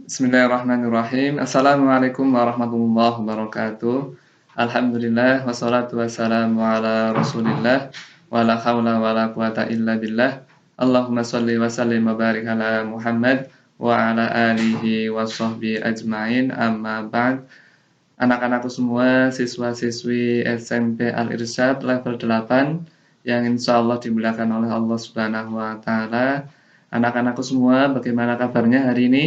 Bismillahirrahmanirrahim. Assalamualaikum warahmatullahi wabarakatuh. Alhamdulillah wassalatu wassalamu ala Rasulillah wala haula wala quwata illa billah. Allahumma shalli wa sallim wa barik ala Muhammad wa ala alihi wa sahbihi ajmain. Amma ba'd. Anak-anakku semua, siswa-siswi SMP Al-Irsyad level 8 yang insyaallah dimuliakan oleh Allah Subhanahu wa taala. Anak-anakku semua, bagaimana kabarnya hari ini?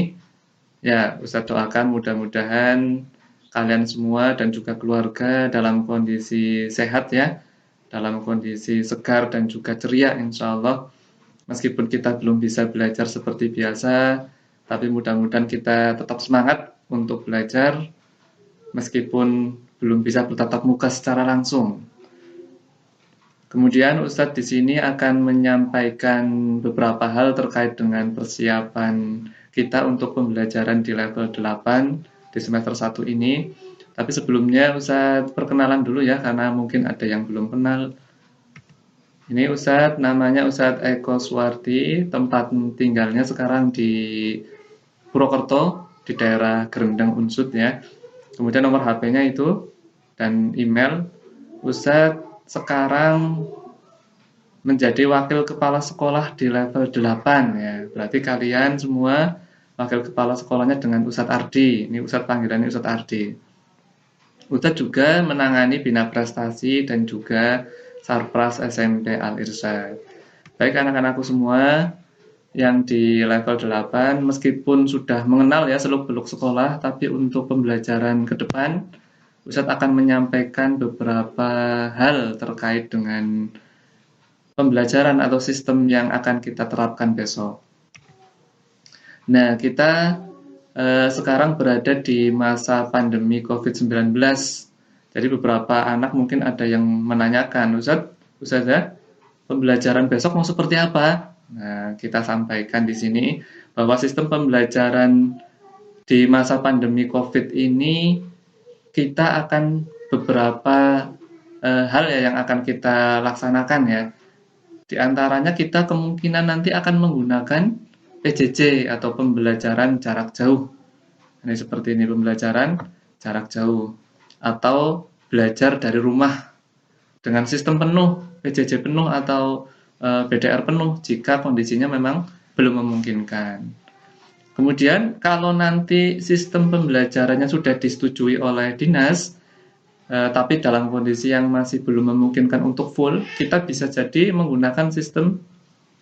Ya, Ustadz doakan mudah-mudahan kalian semua dan juga keluarga dalam kondisi sehat ya, dalam kondisi segar dan juga ceria insya Allah. Meskipun kita belum bisa belajar seperti biasa, tapi mudah-mudahan kita tetap semangat untuk belajar meskipun belum bisa bertatap muka secara langsung. Kemudian Ustadz di sini akan menyampaikan beberapa hal terkait dengan persiapan kita untuk pembelajaran di level 8 di semester 1 ini. Tapi sebelumnya Ustadz perkenalan dulu ya, karena mungkin ada yang belum kenal. Ini Ustadz, namanya Ustadz Eko Suwardi, tempat tinggalnya sekarang di Purwokerto, di daerah Gerendeng Unsut ya. Kemudian nomor HP-nya itu, dan email. Ustadz sekarang menjadi wakil kepala sekolah di level 8 ya. Berarti kalian semua wakil kepala sekolahnya dengan Ustadz Ardi. Ini Ustadz panggilannya Ustadz Ardi. Ustadz juga menangani bina prestasi dan juga Sarpras SMP Al-Irsyad. Baik anak-anakku semua yang di level 8, meskipun sudah mengenal ya seluk-beluk sekolah, tapi untuk pembelajaran ke depan Ustadz akan menyampaikan beberapa hal terkait dengan pembelajaran atau sistem yang akan kita terapkan besok. Nah, kita sekarang berada di masa pandemi COVID-19. Jadi beberapa anak mungkin ada yang menanyakan, Ustazah, pembelajaran besok mau seperti apa? Nah, kita sampaikan di sini bahwa sistem pembelajaran di masa pandemi COVID ini kita akan beberapa hal ya yang akan kita laksanakan ya. Di antaranya kita kemungkinan nanti akan menggunakan PJJ atau pembelajaran jarak jauh. Ini seperti ini, pembelajaran jarak jauh atau belajar dari rumah dengan sistem penuh, PJJ penuh atau BDR penuh jika kondisinya memang belum memungkinkan. Kemudian kalau nanti sistem pembelajarannya sudah disetujui oleh dinas, tapi dalam kondisi yang masih belum memungkinkan untuk full, kita bisa jadi menggunakan sistem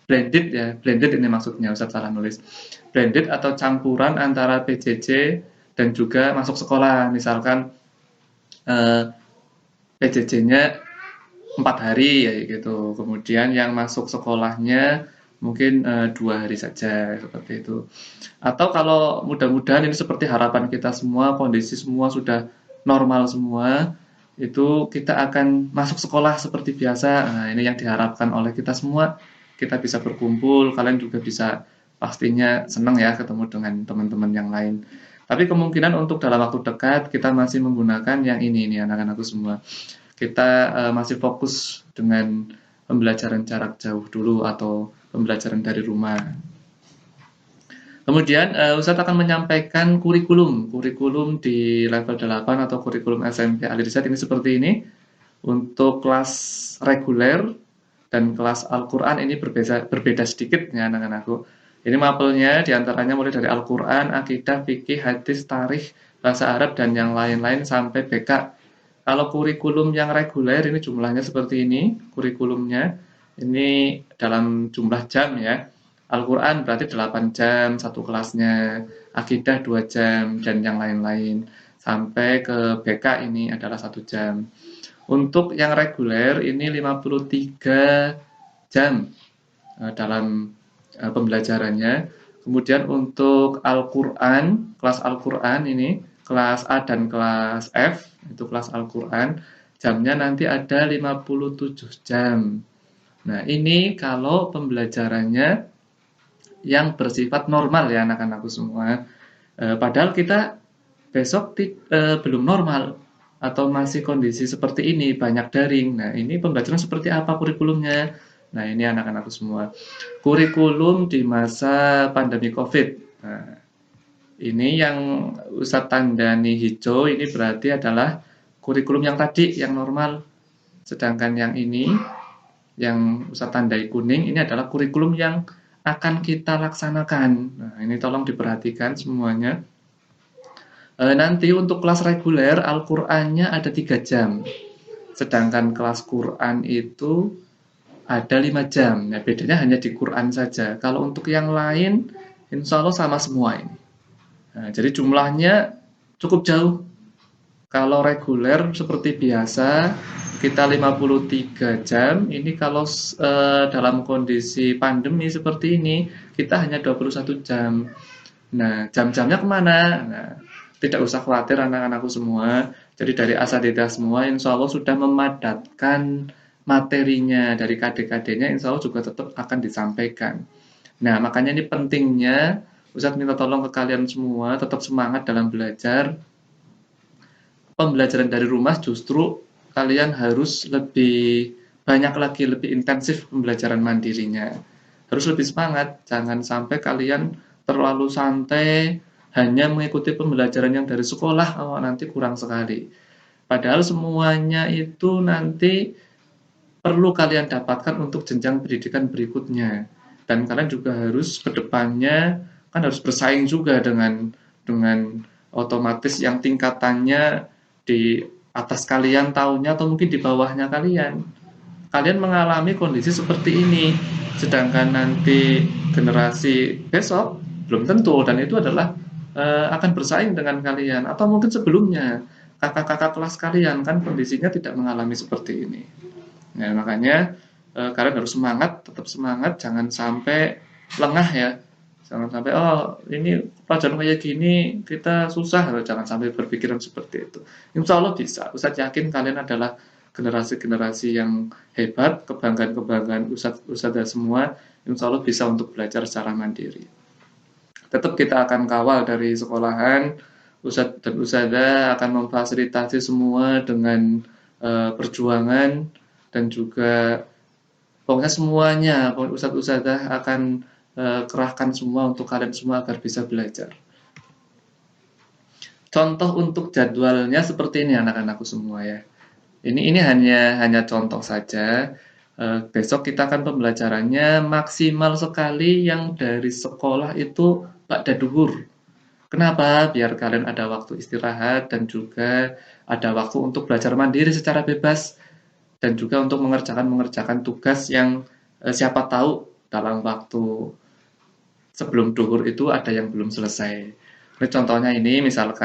blended ya. Blended ini maksudnya, Ustadz salah nulis. Blended atau campuran antara PJJ dan juga masuk sekolah. Misalkan PJJ-nya 4 hari ya gitu. Kemudian yang masuk sekolahnya mungkin 2 hari saja seperti itu. Atau kalau mudah-mudahan ini seperti harapan kita semua, kondisi semua sudah normal semua, itu kita akan masuk sekolah seperti biasa. Nah, ini yang diharapkan oleh kita semua. Kita bisa berkumpul, kalian juga bisa pastinya senang ya ketemu dengan teman-teman yang lain. Tapi kemungkinan untuk dalam waktu dekat kita masih menggunakan yang ini anak-anakku semua. Kita masih fokus dengan pembelajaran jarak jauh dulu atau pembelajaran dari rumah. Kemudian Ustadz akan menyampaikan kurikulum di level 8 atau kurikulum SMP Al-Irsyad ini seperti ini. Untuk kelas reguler dan kelas Al-Quran ini berbeda sedikit ya anak-anakku. Ini mapelnya diantaranya mulai dari Al-Quran, Akidah, Fikih, Hadis, Tarikh, Bahasa Arab, dan yang lain-lain sampai BK. Kalau kurikulum yang reguler ini jumlahnya seperti ini, kurikulumnya. Ini dalam jumlah jam ya. Al-Quran berarti 8 jam satu kelasnya, Akidah 2 jam, dan yang lain-lain. Sampai ke BK ini adalah 1 jam. Untuk yang reguler ini 53 jam dalam pembelajarannya. Kemudian untuk Al-Quran, kelas Al-Quran ini, kelas A dan kelas F, itu kelas Al-Quran, jamnya nanti ada 57 jam. Nah, ini kalau pembelajarannya yang bersifat normal ya anak-anakku semua. Padahal kita besok belum normal atau masih kondisi seperti ini, banyak daring. Nah, ini pembelajaran seperti apa kurikulumnya? Nah, ini anak-anakku semua. Kurikulum di masa pandemi COVID. Nah, Ini yang Ustadz tandani hijau ini berarti adalah kurikulum yang tadi, yang normal. Sedangkan yang ini, yang Ustadz tandai kuning, ini adalah kurikulum yang akan kita laksanakan. Nah, ini tolong diperhatikan semuanya. Nanti untuk kelas reguler, Al-Qur'annya ada 3 jam. Sedangkan kelas Quran itu ada 5 jam. Nah, bedanya hanya di Quran saja. Kalau untuk yang lain, insya Allah sama semua ini. Nah, jadi jumlahnya cukup jauh. Kalau reguler seperti biasa, kita 53 jam. Ini kalau dalam kondisi pandemi seperti ini, kita hanya 21 jam. Nah, jam-jamnya kemana? Nah, tidak usah khawatir anak-anakku semua. Jadi dari asatidzah semua, insya Allah sudah memadatkan materinya dari KD-KD-nya, insya Allah juga tetap akan disampaikan. Nah, makanya ini pentingnya, Ustadz minta tolong ke kalian semua, tetap semangat dalam belajar. Pembelajaran dari rumah justru kalian harus lebih banyak lagi, lebih intensif pembelajaran mandirinya. Harus lebih semangat, jangan sampai kalian terlalu santai, hanya mengikuti pembelajaran yang dari sekolah, nanti kurang sekali. Padahal semuanya itu nanti perlu kalian dapatkan untuk jenjang pendidikan berikutnya. Dan kalian juga harus kedepannya kan harus bersaing juga dengan otomatis yang tingkatannya di atas kalian tahunnya atau mungkin di bawahnya kalian. Kalian mengalami kondisi seperti ini, sedangkan nanti generasi besok belum tentu, dan itu adalah akan bersaing dengan kalian atau mungkin sebelumnya kakak-kakak kelas kalian kan kondisinya tidak mengalami seperti ini. Nah, makanya kalian harus semangat, tetap semangat, jangan sampai lengah ya. Jangan sampai, oh ini pelajaran kayak gini kita susah, jangan sampai berpikiran seperti itu. Insya Allah bisa. Ustadz yakin kalian adalah generasi-generasi yang hebat, kebanggaan-kebanggaan Ustadzah semua, insya Allah bisa untuk belajar secara mandiri. Tetap kita akan kawal dari sekolahan, Ustadz dan Ustadzah akan memfasilitasi semua dengan perjuangan, dan juga pokoknya semuanya, Ustadz Ustadzah akan kerahkan semua untuk kalian semua agar bisa belajar. Contoh untuk jadwalnya seperti ini anak-anakku semua ya. Ini hanya contoh saja. Besok kita akan pembelajarannya maksimal sekali yang dari sekolah itu ba'da duhur. Kenapa? Biar kalian ada waktu istirahat dan juga ada waktu untuk belajar mandiri secara bebas dan juga untuk mengerjakan tugas yang siapa tahu dalam waktu sebelum duhur itu ada yang belum selesai. Ini contohnya ini misal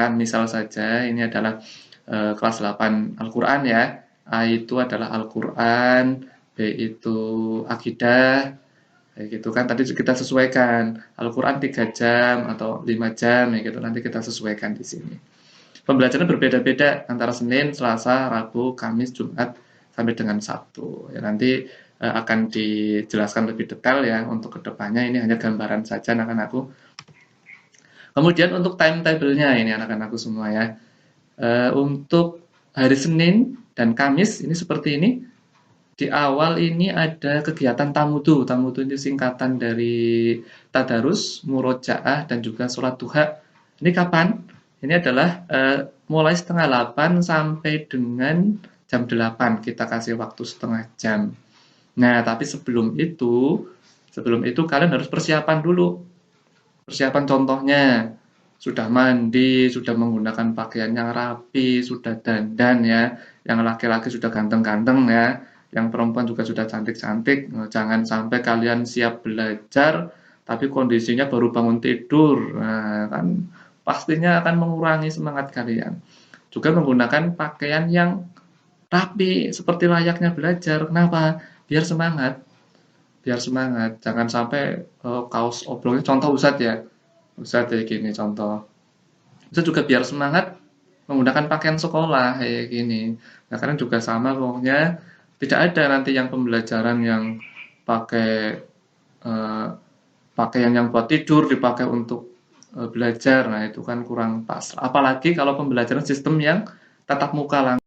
saja ini adalah kelas 8 Al-Qur'an ya. A itu adalah Al-Qur'an, B itu akidah. Kayak gitu kan tadi kita sesuaikan. Al-Qur'an 3 jam atau 5 jam ya gitu nanti kita sesuaikan di sini. Pembelajaran berbeda-beda antara Senin, Selasa, Rabu, Kamis, Jumat sampai dengan Sabtu. Ya nanti akan dijelaskan lebih detail ya untuk kedepannya, ini hanya gambaran saja anak-anakku. Kemudian untuk timetable-nya ini anak-anakku semua ya. Untuk hari Senin dan Kamis ini seperti ini. Di awal ini ada kegiatan tamudu. Tamudu ini singkatan dari tadarus, murojaah, dan juga sholat duha. Ini kapan? Ini adalah mulai setengah 8 sampai dengan jam 8. Kita kasih waktu setengah jam. Nah, tapi sebelum itu kalian harus persiapan dulu. Persiapan contohnya, sudah mandi, sudah menggunakan pakaian yang rapi, sudah dandan ya. Yang laki-laki sudah ganteng-ganteng ya. Yang perempuan juga sudah cantik-cantik. Jangan sampai kalian siap belajar, tapi kondisinya baru bangun tidur. Nah, kan pastinya akan mengurangi semangat kalian. Juga menggunakan pakaian yang rapi, seperti layaknya belajar. Kenapa? Biar semangat. Jangan sampai kaos oblongnya, contoh Ustadz ya. Ustadz kayak gini contoh. Ustadz juga biar semangat menggunakan pakaian sekolah kayak gini. Nah, karena juga sama pokoknya tidak ada nanti yang pembelajaran yang pakai pakaian yang buat tidur dipakai untuk belajar. Nah, itu kan kurang pas. Apalagi kalau pembelajaran sistem yang tatap muka langsung.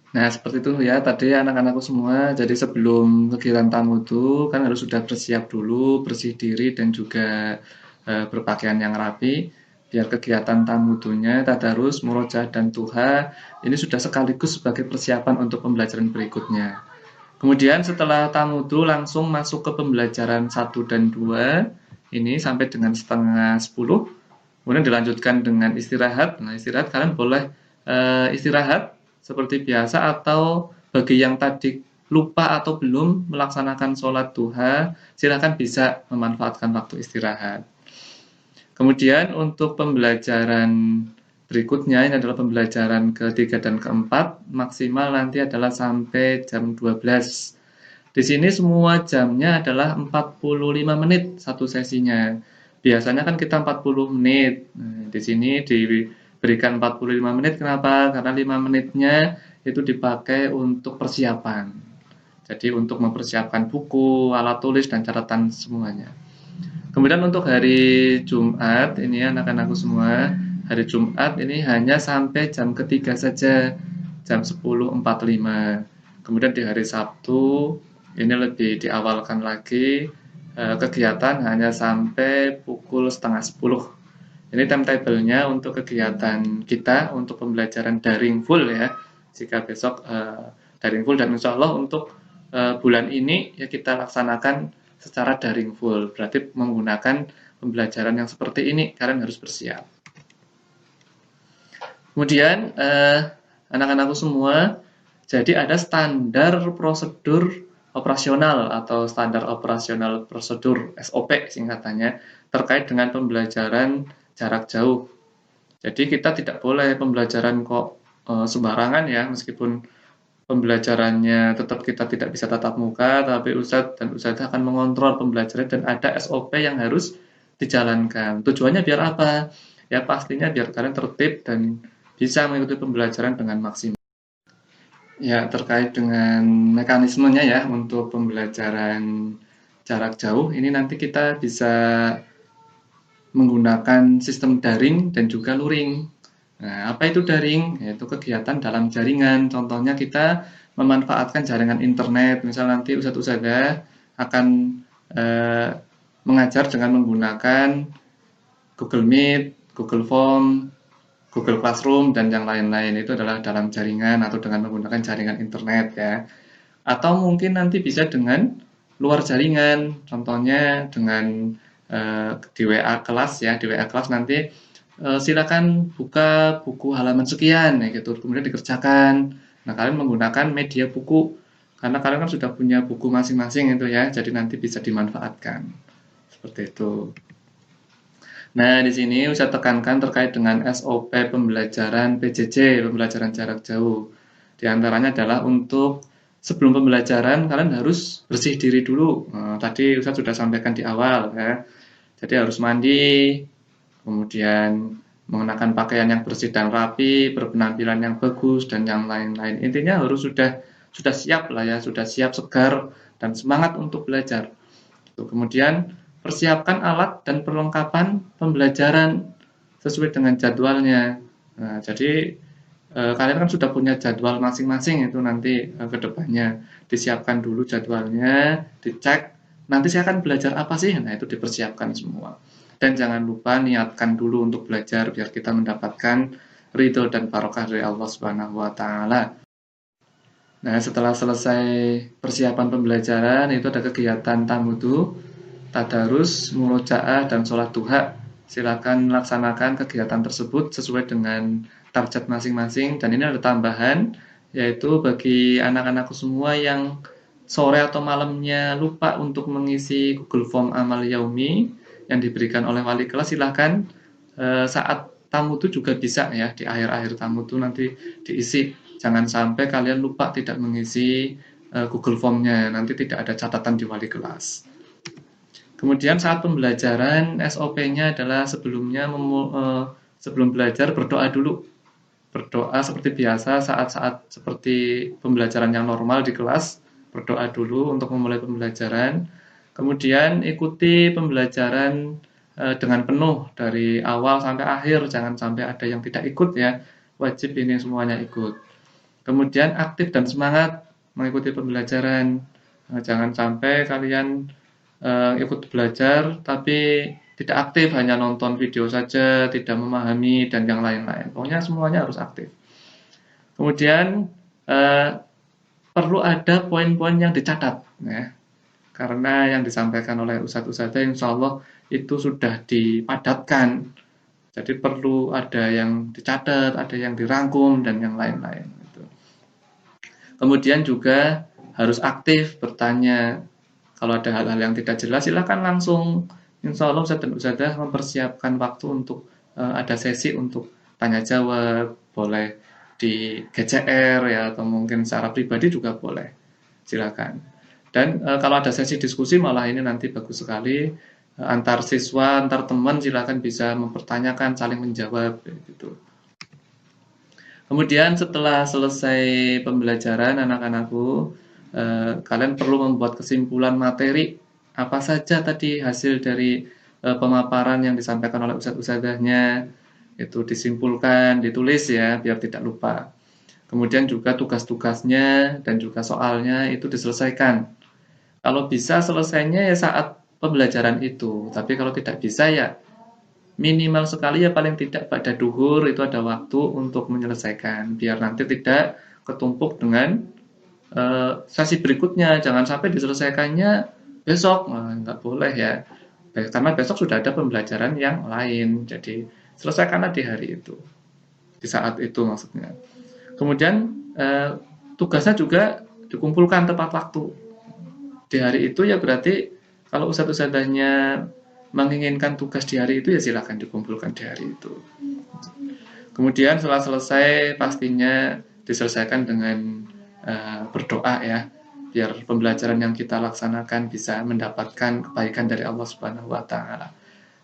Nah, seperti itu ya tadi anak-anakku semua. Jadi sebelum kegiatan tamu itu kan harus sudah bersiap dulu, bersih diri dan juga berpakaian yang rapi. biar kegiatan tamudunya, tadarus, murojaah, dan tuha ini sudah sekaligus sebagai persiapan untuk pembelajaran berikutnya. Kemudian setelah tamudu langsung masuk ke pembelajaran 1 dan 2, ini sampai dengan setengah 10, kemudian dilanjutkan dengan istirahat. Nah, istirahat kalian boleh istirahat seperti biasa, atau bagi yang tadi lupa atau belum melaksanakan sholat duha, silakan bisa memanfaatkan waktu istirahat. Kemudian untuk pembelajaran berikutnya, ini adalah pembelajaran ketiga dan keempat, maksimal nanti adalah sampai jam 12. Di sini semua jamnya adalah 45 menit satu sesinya. Biasanya kan kita 40 menit. Nah, di sini diberikan 45 menit. Kenapa? Karena 5 menitnya itu dipakai untuk persiapan. Jadi untuk mempersiapkan buku, alat tulis, dan catatan semuanya. Kemudian untuk hari Jumat, ini anak-anakku semua, hari Jumat ini hanya sampai jam ketiga saja, jam 10.45. Kemudian di hari Sabtu, ini lebih diawalkan lagi, kegiatan hanya sampai pukul setengah 10. Ini timetable-nya untuk kegiatan kita, untuk pembelajaran daring full ya. Jika besok daring full, dan insya Allah untuk bulan ini ya kita laksanakan secara daring full, berarti menggunakan pembelajaran yang seperti ini, kalian harus bersiap. Kemudian anak-anakku semua, jadi ada standar prosedur operasional atau standar operasional prosedur SOP singkatannya terkait dengan pembelajaran jarak jauh. Jadi kita tidak boleh pembelajaran kok sembarangan ya, meskipun pembelajarannya tetap kita tidak bisa tatap muka, tapi Ustadz dan Ustadzah akan mengontrol pembelajaran dan ada SOP yang harus dijalankan. Tujuannya biar apa? Ya pastinya biar kalian tertib dan bisa mengikuti pembelajaran dengan maksimal. Ya, terkait dengan mekanismenya ya untuk pembelajaran jarak jauh, ini nanti kita bisa menggunakan sistem daring dan juga luring. Nah, apa itu daring? Yaitu kegiatan dalam jaringan. Contohnya kita memanfaatkan jaringan internet. Misal nanti ustadz-ustadzah akan mengajar dengan menggunakan Google Meet, Google Form, Google Classroom, dan yang lain-lain. Itu adalah dalam jaringan atau dengan menggunakan jaringan internet ya. Atau mungkin nanti bisa dengan luar jaringan. Contohnya dengan di WA kelas ya. Di WA kelas nanti silakan buka buku halaman sekian ya gitu, kemudian dikerjakan. Nah, kalian menggunakan media buku karena kalian kan sudah punya buku masing-masing itu ya, jadi nanti bisa dimanfaatkan seperti itu. Nah, di sini saya tekankan terkait dengan SOP pembelajaran PJJ, pembelajaran jarak jauh. Di antaranya adalah untuk sebelum pembelajaran kalian harus bersih diri dulu. Nah, tadi Ustaz sudah sampaikan di awal ya. Jadi harus mandi, kemudian mengenakan pakaian yang bersih dan rapi, berpenampilan yang bagus, dan yang lain-lain. Intinya harus sudah siap lah ya, sudah siap, segar, dan semangat untuk belajar. Kemudian persiapkan alat dan perlengkapan pembelajaran sesuai dengan jadwalnya. Nah, jadi kalian kan sudah punya jadwal masing-masing, itu nanti ke depannya disiapkan dulu jadwalnya, dicek, nanti saya akan belajar apa sih? Nah, itu dipersiapkan semua. Dan jangan lupa niatkan dulu untuk belajar biar kita mendapatkan ridho dan barokah dari Allah Subhanahu wa taala. Nah, setelah selesai persiapan pembelajaran, itu ada kegiatan tamudu, tadarus, murojaah, dan sholat duha. Silakan laksanakan kegiatan tersebut sesuai dengan target masing-masing. Dan ini ada tambahan, yaitu bagi anak-anakku semua yang sore atau malamnya lupa untuk mengisi Google Form amal yaumi yang diberikan oleh wali kelas, silahkan saat tamu itu juga bisa ya, di akhir-akhir tamu itu nanti diisi. Jangan sampai kalian lupa tidak mengisi Google Form-nya, nanti tidak ada catatan di wali kelas. Kemudian saat pembelajaran SOP-nya adalah sebelum belajar berdoa dulu. Berdoa seperti biasa saat-saat seperti pembelajaran yang normal di kelas, berdoa dulu untuk memulai pembelajaran. Kemudian ikuti pembelajaran dengan penuh dari awal sampai akhir, jangan sampai ada yang tidak ikut ya, wajib ini semuanya ikut. Kemudian aktif dan semangat mengikuti pembelajaran, jangan sampai kalian ikut belajar tapi tidak aktif, hanya nonton video saja, tidak memahami, dan yang lain-lain. Pokoknya semuanya harus aktif. Kemudian perlu ada poin-poin yang dicatat, ya. Karena yang disampaikan oleh ustadz-ustadzah insya Allah itu sudah dipadatkan. Jadi perlu ada yang dicatat, ada yang dirangkum, dan yang lain-lain. Gitu. Kemudian juga harus aktif bertanya. Kalau ada hal-hal yang tidak jelas, silakan langsung. Insya Allah Ustadz dan Ustadzah mempersiapkan waktu untuk ada sesi untuk tanya jawab, boleh di GCR ya, atau mungkin secara pribadi juga boleh. Silakan. Dan kalau ada sesi diskusi malah ini nanti bagus sekali. Antar siswa, antar teman silakan bisa mempertanyakan, saling menjawab gitu. Kemudian setelah selesai pembelajaran anak-anakku, kalian perlu membuat kesimpulan materi apa saja tadi hasil dari pemaparan yang disampaikan oleh ustadz-ustadzahnya, itu disimpulkan, ditulis ya biar tidak lupa. Kemudian juga tugas-tugasnya dan juga soalnya itu diselesaikan. Kalau bisa selesainya ya saat pembelajaran itu, tapi kalau tidak bisa ya minimal sekali ya paling tidak pada duhur itu ada waktu untuk menyelesaikan biar nanti tidak ketumpuk dengan sesi berikutnya. Jangan sampai diselesaikannya besok, nggak boleh ya, karena besok sudah ada pembelajaran yang lain. Jadi selesaikanlah di hari itu, di saat itu maksudnya. Kemudian tugasnya juga dikumpulkan tepat waktu di hari itu ya, berarti kalau ustadz-ustadzahnya menginginkan tugas di hari itu ya silakan dikumpulkan di hari itu. Kemudian setelah selesai pastinya diselesaikan dengan berdoa ya, biar pembelajaran yang kita laksanakan bisa mendapatkan kebaikan dari Allah Subhanahu wa taala.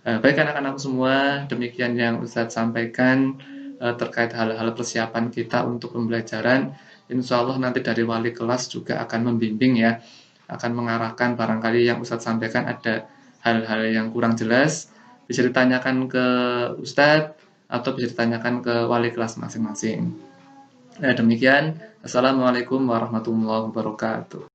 Baik anak-anak semua, demikian yang Ustadz sampaikan terkait hal-hal persiapan kita untuk pembelajaran. Insya Allah nanti dari wali kelas juga akan membimbing ya, akan mengarahkan barangkali yang Ustadz sampaikan ada hal-hal yang kurang jelas, bisa ditanyakan ke Ustadz atau bisa ditanyakan ke wali kelas masing-masing. Demikian. Assalamualaikum warahmatullahi wabarakatuh.